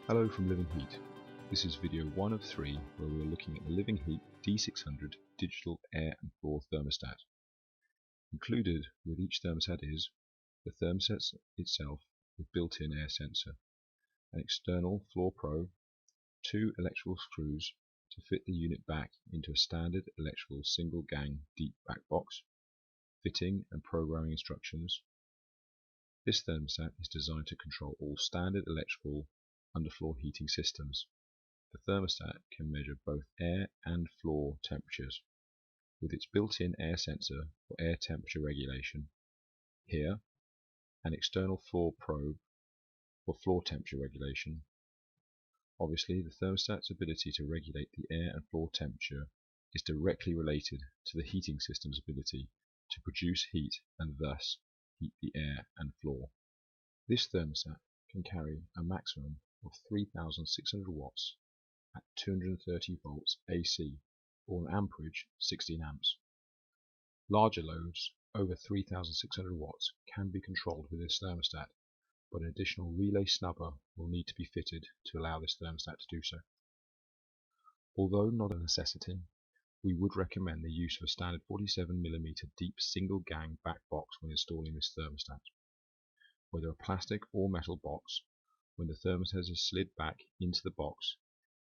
Hello from Living Heat. This is video 1 of 3 where we are looking at the Living Heat D600 Digital Air and Floor Thermostat. Included with each thermostat is the thermostat itself with built-in air sensor, an external floor probe, 2 electrical screws to fit the unit back into a standard electrical single gang deep back box, fitting and programming instructions. This thermostat is designed to control all standard electrical underfloor heating systems. The thermostat can measure both air and floor temperatures with its built-in air sensor for air temperature regulation. Here, an external floor probe for floor temperature regulation. Obviously, the thermostat's ability to regulate the air and floor temperature is directly related to the heating system's ability to produce heat and thus heat the air and floor. This thermostat can carry a maximum of 3,600 watts at 230 volts AC or an amperage 16 amps. Larger loads over 3,600 watts can be controlled with this thermostat, but an additional relay snubber will need to be fitted to allow this thermostat to do so. Although not a necessity, we would recommend the use of a standard 47mm deep single gang back box when installing this thermostat. Whether a plastic or metal box, when the thermostat is slid back into the box,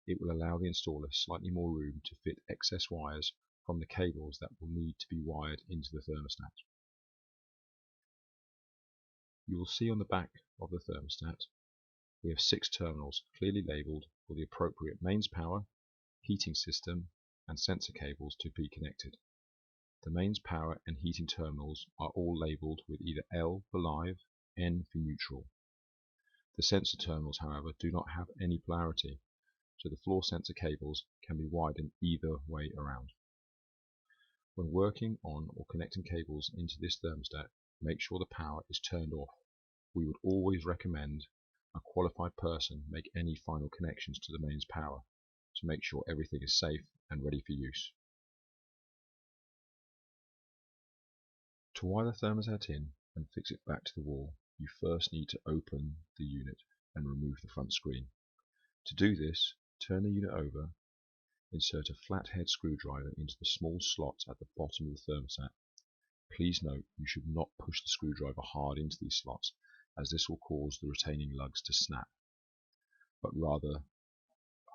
it will allow the installer slightly more room to fit excess wires from the cables that will need to be wired into the thermostat. You will see on the back of the thermostat we have 6 terminals clearly labelled for the appropriate mains power, heating system and sensor cables to be connected. The mains power and heating terminals are all labelled with either L for live, N for neutral. The sensor terminals, however, do not have any polarity, so the floor sensor cables can be wired in either way around. When working on or connecting cables into this thermostat, make sure the power is turned off. We would always recommend a qualified person make any final connections to the mains power to make sure everything is safe and ready for use. To wire the thermostat in and fix it back to the wall, you first need to open the unit and remove the front screen. To do this, turn the unit over, insert a flathead screwdriver into the small slots at the bottom of the thermostat. Please note you should not push the screwdriver hard into these slots, as this will cause the retaining lugs to snap, but rather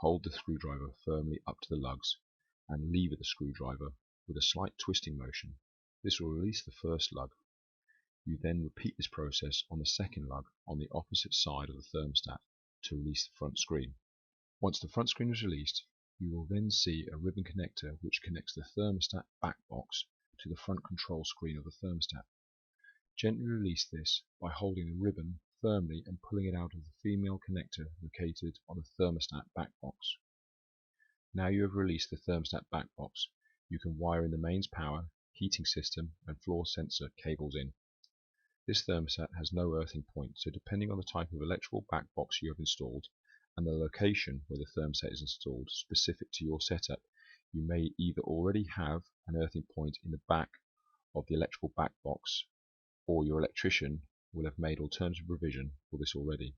hold the screwdriver firmly up to the lugs and lever the screwdriver with a slight twisting motion. This will release the first lug. You then repeat this process on the second lug on the opposite side of the thermostat to release the front screen. Once the front screen is released, you will then see a ribbon connector which connects the thermostat back box to the front control screen of the thermostat. Gently release this by holding the ribbon firmly and pulling it out of the female connector located on the thermostat back box. Now you have released the thermostat back box, you can wire in the mains power, heating system and floor sensor cables in. This thermostat has no earthing point, so depending on the type of electrical back box you have installed and the location where the thermostat is installed specific to your setup, you may either already have an earthing point in the back of the electrical back box, or your electrician will have made alternative provision for this already.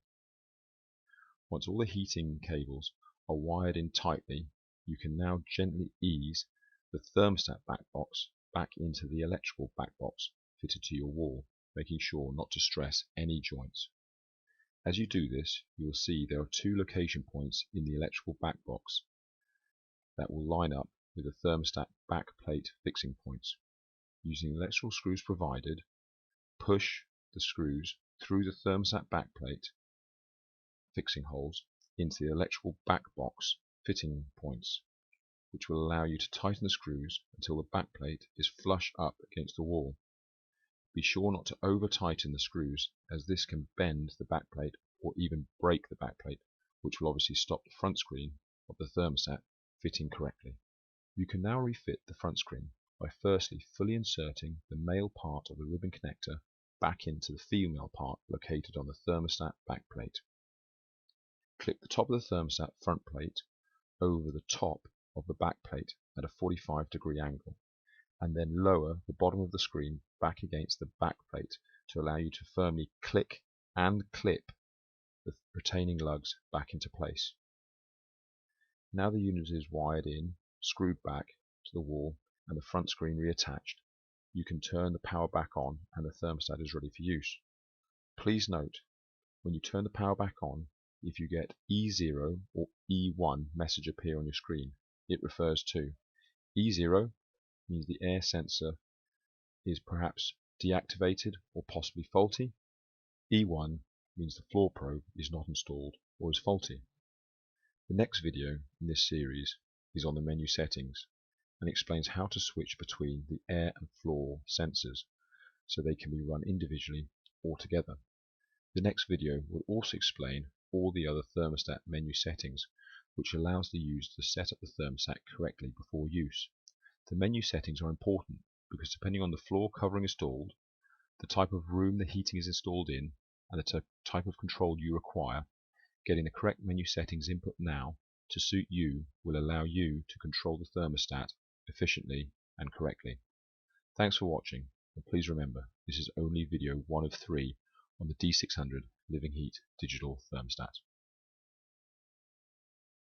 Once all the heating cables are wired in tightly, you can now gently ease the thermostat back box back into the electrical back box fitted to your wall, making sure not to stress any joints. As you do this, you will see there are 2 location points in the electrical back box that will line up with the thermostat back plate fixing points. Using the electrical screws provided, push the screws through the thermostat back plate fixing holes into the electrical back box fitting points, which will allow you to tighten the screws until the back plate is flush up against the wall. Be sure not to over tighten the screws, as this can bend the back plate or even break the back plate, which will obviously stop the front screen of the thermostat fitting correctly. You can now refit the front screen by firstly fully inserting the male part of the ribbon connector back into the female part located on the thermostat back plate. Clip the top of the thermostat front plate over the top of the back plate at a 45-degree angle, and then lower the bottom of the screen back against the back plate to allow you to firmly click and clip the retaining lugs back into place. Now the unit is wired in, screwed back to the wall, and the front screen reattached, you can turn the power back on and the thermostat is ready for use. Please note, when you turn the power back on, if you get E0 or E1 message appear on your screen, it refers to E0 means the air sensor is perhaps deactivated or possibly faulty. E1 means the floor probe is not installed or is faulty. The next video in this series is on the menu settings and explains how to switch between the air and floor sensors so they can be run individually or together. The next video will also explain all the other thermostat menu settings, which allows the user to set up the thermostat correctly before use. The menu settings are important because depending on the floor covering installed, the type of room the heating is installed in, and the type of control you require, getting the correct menu settings input now to suit you will allow you to control the thermostat efficiently and correctly. Thanks for watching, and please remember this is only video 1 of 3 on the D600 Living Heat Digital Thermostat.